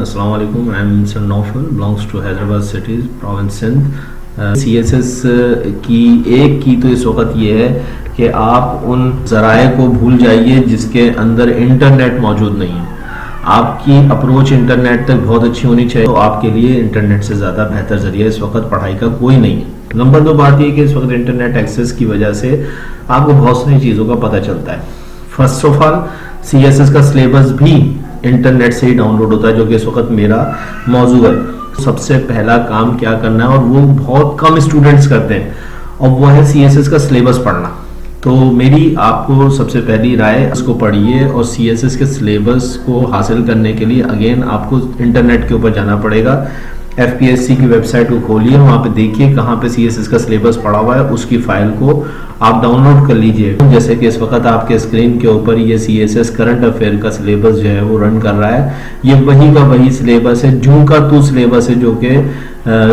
अस्सलाम वालेकुम। I am mister Naufal, belongs to Hyderabad city, province Sindh. CSS की एक की तो इस वक्त ये है कि आप उन ज़राए को भूल जाइए जिसके अंदर इंटरनेट मौजूद नहीं है। आपकी अप्रोच इंटरनेट तक बहुत अच्छी होनी चाहिए, तो आपके लिए इंटरनेट से ज़्यादा बेहतर ज़रिया इस वक्त पढ़ाई का कोई नहीं है। नंबर 2 बात यह कि इस वक्त इंटरनेट एक्सेस की वजह से आपको बहुत सारी चीज़ों का पता चलता है। फर्स्ट ऑफ ऑल CSS का सिलेबस भी इंटरनेट से ही डाउनलोड होता है, जो कि इस वक्त मेरा मौजूद है। सबसे पहला काम क्या करना है, और वो बहुत कम स्टूडेंट्स करते हैं, और वो है CSS का सिलेबस पढ़ना। तो मेरी आपको सबसे पहली राय, इसको पढ़िए, और CSS के सिलेबस को हासिल करने के लिए अगेन आपको इंटरनेट के ऊपर जाना पड़ेगा। FPSC की वेबसाइट को खोलिए, वहाँ पे देखिए कहाँ पे CSS का सिलेबस पड़ा हुआ है, उसकी फाइल को आप डाउनलोड कर लीजिए। जैसे कि इस वक्त आपके स्क्रीन के ऊपर ये CSS करंट अफेयर का सिलेबस जो है वो रन कर रहा है। ये वही का वही सिलेबस है, जू का तू सिलेबस है, जो कि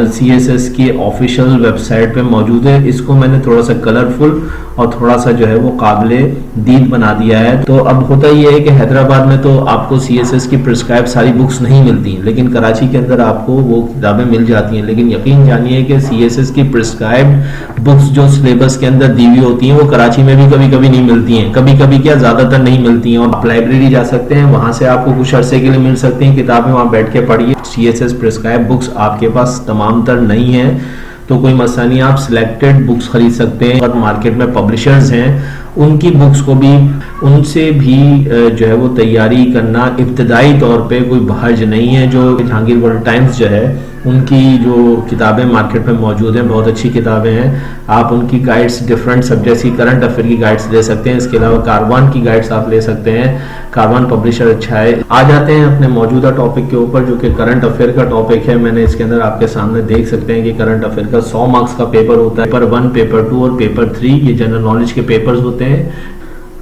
CSS की ऑफिशियल वेबसाइट पे मौजूद है। इसको मैंने थोड़ा सा कलरफुल और थोड़ा सा जो है वो काबिले दीद बना दिया है। तो अब होता ये है कि हैदराबाद में तो आपको CSS की प्रिस्क्राइब सारी बुक्स नहीं मिलती, लेकिन कराची के अंदर आपको वो किताबें मिल जाती हैं। लेकिन यकीन जानिए कि CSS की प्रिस्क्राइब्ड बुक्स जो सिलेबस के अंदर दी हुई होती हैं, वो कराची में भी कभी कभी नहीं मिलती हैं। कभी कभी क्या, ज़्यादातर नहीं मिलती हैं। और आप लाइब्रेरी जा सकते हैं, वहाँ से आपको कुछ अरसे के लिए मिल सकती हैं किताबें, वहाँ बैठ के पढ़िए। CSS प्रिस्क्राइब बुक्स आपके पास तमाम तर नहीं है तो कोई मसला नहीं, आप सिलेक्टेड बुक्स खरीद सकते हैं। और मार्केट में पब्लिशर्स हैं, उनकी बुक्स को भी, उनसे भी जो है वो तैयारी करना इब्तदाई तौर पे कोई हर्ज नहीं है। जो जहांगीर वर्ल्ड टाइम्स जो है, उनकी जो किताबें मार्केट में मौजूद हैं, बहुत अच्छी किताबें हैं। आप उनकी गाइड्स, डिफरेंट सब्जेक्ट्स की, करंट अफेयर की गाइड्स ले सकते हैं। इसके अलावा कारवान की गाइड्स आप ले सकते हैं, कारवान पब्लिशर अच्छा है। आ जाते हैं अपने मौजूदा टॉपिक के ऊपर, जो कि करंट अफेयर का टॉपिक है। मैंने इसके अंदर आपके सामने देख सकते हैं कि करंट अफेयर का 100 मार्क्स का पेपर होता है। पेपर 1, पेपर 2 और पेपर 3 ये जनरल नॉलेज के पेपर्स होते हैं।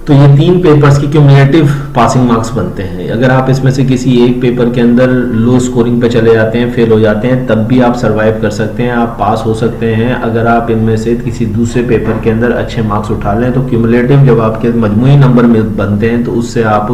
तो ये 3 पेपर्स की क्यूमुलेटिव पासिंग मार्क्स बनते हैं। अगर आप इसमें से किसी एक पेपर के अंदर लो स्कोरिंग पे चले जाते हैं, फेल हो जाते हैं, तब भी आप सरवाइव कर सकते हैं, आप पास हो सकते हैं। अगर आप इनमें से किसी दूसरे पेपर के अंदर अच्छे मार्क्स उठा लें, तो क्यूमुलेटिव जब आपके मजमूई नंबर में बनते हैं, तो उससे आप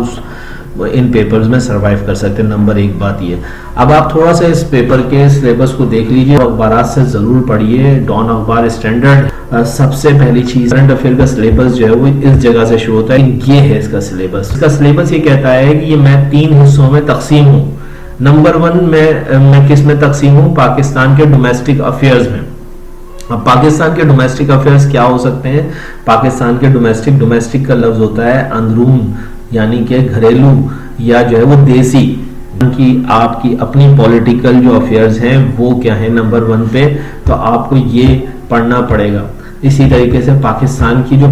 इन पेपर्स में सरवाइव कर सकते हैं। नंबर 1 बात ये। अब आप थोड़ा सा इस पेपर के सिलेबस को देख लीजिए, अखबार से जरूर पढ़िए। डॉन अखबार, स्टैंडर्ड। सबसे पहली चीज, करंट अफेयर का सिलेबस जो है वो इस जगह से शुरू होता है। ये है इसका सिलेबस। इसका सिलेबस ये कहता है कि ये मैं 3 हिस्सों में तकसीम हूँ। नंबर 1 मैं किस में तकसीम हूँ? पाकिस्तान के डोमेस्टिक अफेयर्स में। अब पाकिस्तान के डोमेस्टिक अफेयर्स क्या हो सकते हैं? पाकिस्तान के डोमेस्टिक का लफ्ज होता है अंदरून, यानी कि घरेलू या जो है वो देसी, कि आपकी अपनी पॉलिटिकल जो अफेयर्स हैं वो क्या है नंबर 1 पे, तो आपको ये पढ़ना पड़ेगा। इसी तरीके से पाकिस्तान की जो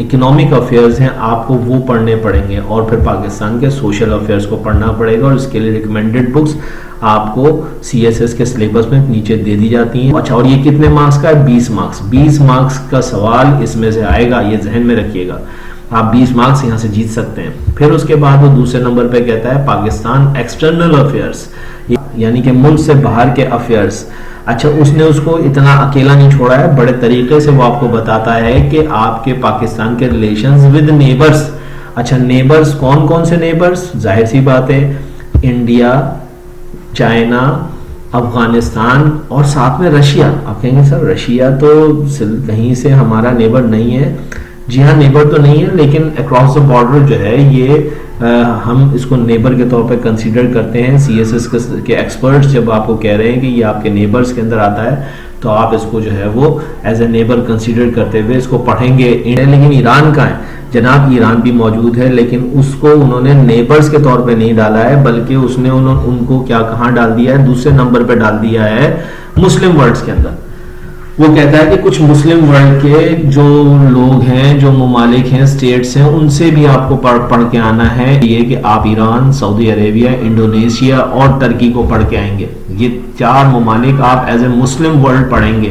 इकोनॉमिक अफेयर्स हैं आपको वो पढ़ने पड़ेंगे, और फिर पाकिस्तान के सोशल अफेयर्स को पढ़ना पड़ेगा। और इसके लिए रिकमेंडेड बुक्स आपको CSS के सिलेबस में नीचे दे दी जाती हैं। अच्छा, और ये कितने मार्क्स का है? 20 मार्क्स। 20 मार्क्स का सवाल इसमें से आएगा, ये जहन में रखिएगा। आप 20 मार्क्स यहाँ से जीत सकते हैं। फिर उसके बाद वो दूसरे नंबर पे कहता है पाकिस्तान एक्सटर्नल अफेयर्स, यानी कि मुल्क से बाहर के अफेयर्स। अच्छा, उसने उसको इतना अकेला नहीं छोड़ा है, बड़े तरीके से वो आपको बताता है कि आपके पाकिस्तान के रिलेशंस विद नेबर्स। अच्छा, नेबर्स कौन कौन से नेबर्स? जाहिर सी बात है, इंडिया, चाइना, अफगानिस्तान और साथ में रशिया। आप कहेंगे सर रशिया तो कहीं से हमारा नेबर नहीं है। जी हाँ, नेबर तो नहीं है, लेकिन अक्रॉस द बॉर्डर जो है ये हम इसको नेबर के तौर पे कंसीडर करते हैं। CSS के एक्सपर्ट्स जब आपको कह रहे हैं कि ये आपके नेबर्स के अंदर आता है, तो आप इसको जो है वो एज ए नेबर कंसीडर करते हुए इसको पढ़ेंगे। लेकिन ईरान का है जनाब, ईरान भी मौजूद है, लेकिन उसको उन्होंने नेबर्स के तौर पे नहीं डाला है, बल्कि उसने उनको क्या कहाँ डाल दिया है? दूसरे नंबर पे डाल दिया है मुस्लिम वर्ल्ड्स के अंदर। वो कहता है कि कुछ मुस्लिम वर्ल्ड के जो लोग हैं, जो ममालिक हैं, स्टेट्स हैं, उनसे भी आपको पढ़ के आना है। ये कि आप ईरान, सऊदी अरेबिया, इंडोनेशिया और तुर्की को पढ़ के आएंगे। ये 4 ममालिक आप एज ए मुस्लिम वर्ल्ड पढ़ेंगे।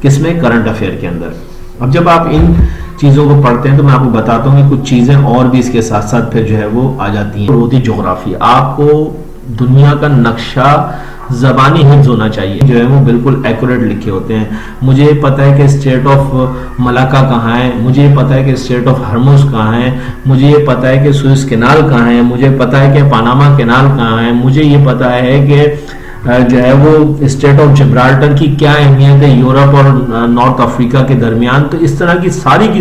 किसमें? करंट अफेयर के अंदर। अब जब आप इन चीज़ों को पढ़ते हैं तो मैं आपको बताता हूँ कि कुछ चीज़ें और भी इसके साथ साथ फिर जो है वो आ जाती हैं। होती ज्योग्राफी। आपको दुनिया का नक्शा ज़बानी हिफ्ज़ होना चाहिए, जो है वो बिल्कुल एक्यूरेट लिखे होते हैं। मुझे पता है कि स्टेट ऑफ मलाका कहाँ है, मुझे पता है कि स्टेट ऑफ हर्मुज कहाँ है, मुझे पता है कि सुएज कैनाल कहाँ है, मुझे पता है कि पनामा कैनाल कहाँ है, मुझे ये पता है कि जो है वो स्टेट ऑफ जिब्राल्टर की क्या अहमियत है यूरोप और नॉर्थ अफ्रीका के दरमियान। तो इस तरह की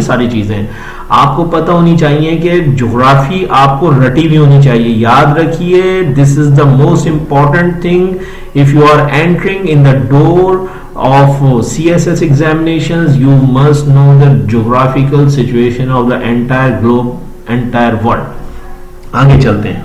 सारी चीज़ें आपको पता होनी चाहिए कि ज्योग्राफी आपको रटी हुई होनी चाहिए। याद रखिए, this is the most important thing if you are entering in the door of CSS examinations. You must know the geographical situation of the entire globe, entire world. आगे चलते हैं।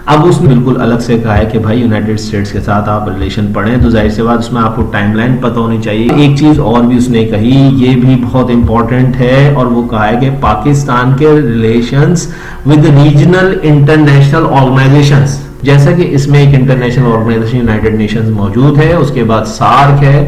अब उसने बिल्कुल अलग से कहा है कि भाई यूनाइटेड स्टेट्स के साथ आप रिलेशन पढ़ें, तो जाहिर सी बात उसमें आपको टाइमलाइन पता होनी चाहिए। एक चीज और भी उसने कही, ये भी बहुत इंपॉर्टेंट है, और वो कहा है कि पाकिस्तान के relations with regional international organisations, जैसा कि इसमें एक इंटरनेशनल ऑर्गेनाइजेशन यूनाइटेड नेशंस मौजूद है, उसके बाद सार्क है,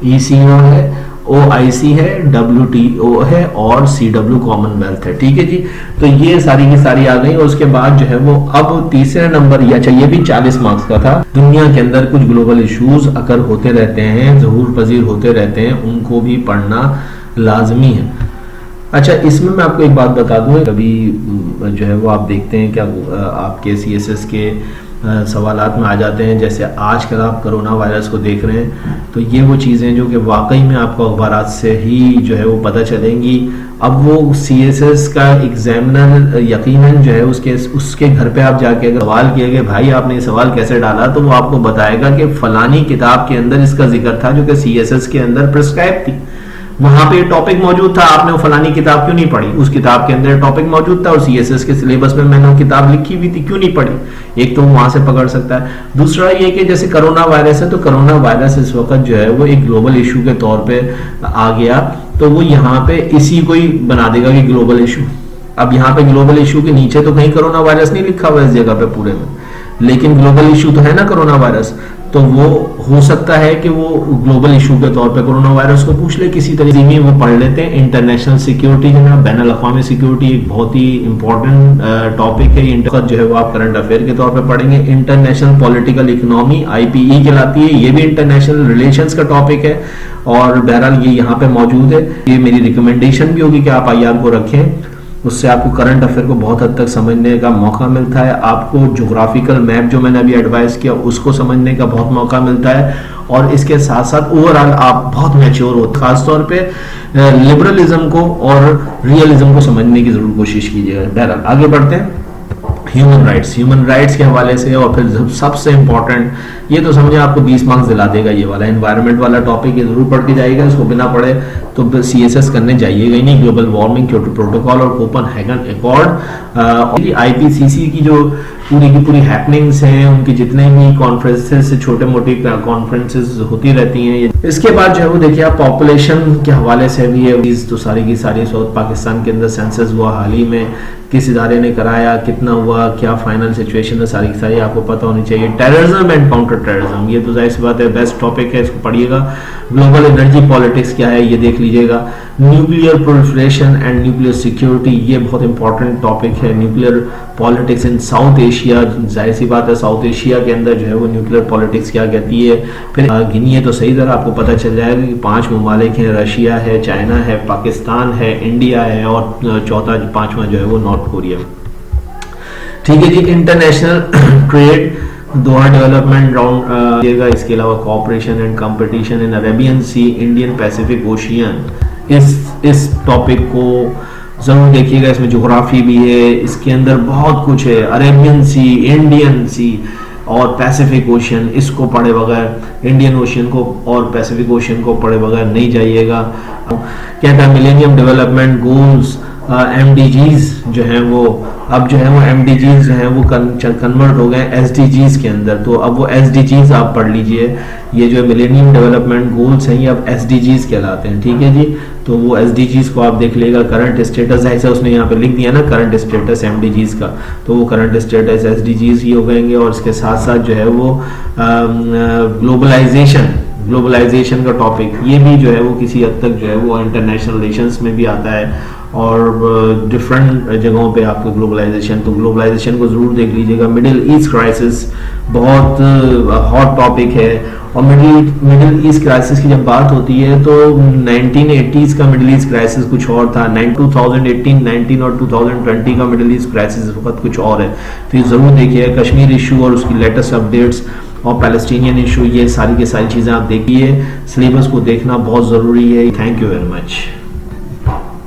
ECO है, OIC है, WTO है और CW कॉमनवेल्थ है। ठीक है जी, तो ये सारी की सारी आ गई। और उसके बाद जो है वो अब तीसरे नंबर, या चाहिए भी 40 मार्क्स का था, दुनिया के अंदर कुछ ग्लोबल इश्यूज अकर होते रहते हैं, ज़हूर पजीर होते रहते हैं, उनको भी पढ़ना लाजमी है। अच्छा, इसमें मैं आपको एक बात बता दूं, कभी जो है वो आप देखते हैं क्या आपके CSS के सवालात में आ जाते हैं, जैसे आजकल आप कोरोना वायरस को देख रहे हैं, तो ये वो चीज़ें जो कि वाकई में आपको अखबारात से ही जो है वो पता चलेंगी। अब वो CSS का एग्जामिनर यकीनन जो है उसके घर पे आप जाके अगर सवाल किए कि भाई आपने ये सवाल कैसे डाला, तो वो आपको बताएगा कि फलानी किताब के अंदर इसका जिक्र था जो कि CSS के अंदर प्रिस्क्राइब थी, वहां पे टॉपिक मौजूद था, आपने वो फलानी किताब क्यों नहीं पढ़ी, उस किताब के अंदर टॉपिक मौजूद था और CSS के सिलेबस में मैंने वो किताब लिखी हुई थी, क्यों नहीं पढ़ी। एक तो वहां से पकड़ सकता है। दूसरा ये कि जैसे कोरोना वायरस है, तो कोरोना वायरस इस वक्त जो है वो एक ग्लोबल इशू के तौर पे आ गया, तो वो यहाँ पे इसी को ही बना देगा कि ग्लोबल इशू। अब यहाँ पे ग्लोबल इशू के नीचे तो कहीं कोरोना वायरस नहीं लिखा हुआ इस जगह पे पूरे में, लेकिन ग्लोबल इशू तो है ना कोरोना वायरस, तो वो हो सकता है कि वो ग्लोबल इशू के तौर पे कोरोना वायरस को पूछ ले किसी तरीके में। वो पढ़ लेते हैं इंटरनेशनल सिक्योरिटी, जनाब बैन अल-अक़वामी सिक्योरिटी एक बहुत ही इंपॉर्टेंट टॉपिक है। इंटर जो है वो आप करंट अफेयर के तौर पे पढ़ेंगे। इंटरनेशनल पॉलिटिकल इकोनॉमी IPE कहलाती है, ये भी इंटरनेशनल रिलेशंस का टॉपिक है, और बहरहाल ये यहाँ पे मौजूद है। ये मेरी रिकमेंडेशन भी होगी कि आप IR को रखें, उससे आपको करंट अफेयर को बहुत हद तक समझने का मौका मिलता है, आपको ज्योग्राफिकल मैप जो मैंने अभी एडवाइस किया उसको समझने का बहुत मौका मिलता है, और इसके साथ साथ ओवरऑल आप बहुत मैच्योर हो। खासतौर पे लिबरलिज्म को और रियलिज्म को समझने की जरूर कोशिश कीजिएगा। बहरहाल आगे बढ़ते हैं। ह्यूमन राइट्स के हवाले से, और फिर सबसे इंपॉर्टेंट, ये तो समझे आपको 20 मार्क्स दिला देगा ये वाला, एनवायरनमेंट वाला टॉपिक ये जरूर पढ़ के जाइएगा, इसको बिना पढ़े तो CSS करने जाइएगा ही नहीं। ग्लोबल वार्मिंग, क्योटो प्रोटोकॉल और कोपेनहेगन अकॉर्ड, IPCC की जो पूरी की पूरी हैपनिंग्स हैं, उनकी जितने भी कॉन्फ्रेंसेस, छोटे मोटे कॉन्फ्रेंसेस होती रहती हैं। इसके बाद जो है वो देखिए आप पॉपुलेशन के हवाले से भी है, तो सारी की सारी साउथ पाकिस्तान के अंदर सेंसस हुआ हाल ही में, किस इदारे ने कराया, कितना हुआ, क्या फाइनल सिचुएशन है, सारी की सारी आपको पता होनी चाहिए। टेररिज्म एंड काउंटर टेररिज्म, ये तो जाहिर सी बात है बेस्ट टॉपिक है, इसको पढ़िएगा। ग्लोबल एनर्जी पॉलिटिक्स क्या है ये देख लीजिएगा। Nuclear proliferation and nuclear security, ये बहुत इंपॉर्टेंट टॉपिक है। Nuclear politics in south Asia, जाहिर सी बात है साउथ एशिया के अंदर जो है वो न्यूक्लियर पॉलिटिक्स क्या कहती है। फिर गिनिए तो सही तरह आपको पता चल जाएगा कि 5 ममालिक हैं, रशिया है, चाइना है, पाकिस्तान है, इंडिया है, और चौथा 5वां जो है वो नॉर्थ कोरिया। ठीक है जी। International trade, Doha development round देगा, इसके अलावा cooperation and competition in Arabian Sea, Indian Pacific Ocean, इस टॉपिक को जरूर देखिएगा। इसमें ज्योग्राफी भी है, इसके अंदर बहुत कुछ है। अरेबियन सी, इंडियन सी और पैसिफिक ओशियन, इसको पढ़े बगैर, इंडियन ओशियन को और पैसिफिक ओशियन को पढ़े बगैर नहीं जाइएगा। क्या था मिलेनियम डेवलपमेंट गोल्स, MDGs जो है वो, अब जो है वो MDGs जो है वो कन्वर्ट हो गए SDGs के अंदर, तो अब वो SDGs आप पढ़ लीजिए। ये जो मिलेनियम डेवलपमेंट गोल्स हैं ये अब SDGs कहलाते हैं। ठीक है जी, तो वो SDGs को आप देख लेगा। करंट स्टेटस ऐसा उसने यहाँ पे लिख दिया ना, करंट स्टेटस MDGs का, तो वो करंट स्टेटस SDGs ही हो गएंगे। और इसके साथ साथ जो है वो ग्लोबलाइजेशन का टॉपिक, ये भी जो है वो किसी हद तक जो है वो इंटरनेशनल रिलेशंस में भी आता है, और डिफरेंट जगहों पे आपको ग्लोबलाइजेशन, तो ग्लोबलाइजेशन को ज़रूर देख लीजिएगा। मिडिल ईस्ट क्राइसिस बहुत हॉट टॉपिक है, और मिडिल ईस्ट क्राइसिस की जब बात होती है तो 1980s का मिडिल ईस्ट क्राइसिस कुछ और था, 2018, 19 और 2020 का मिडिल ईस्ट क्राइसिस इस वक्त कुछ और है। तो ये ज़रूर देखिए, कश्मीर इशू और उसकी लेटेस्ट अपडेट्स और पैलेस्टीनियन इशू, ये सारी की सारी चीज़ें आप देखिए। सिलेबस को देखना बहुत ज़रूरी है। Thank you very much.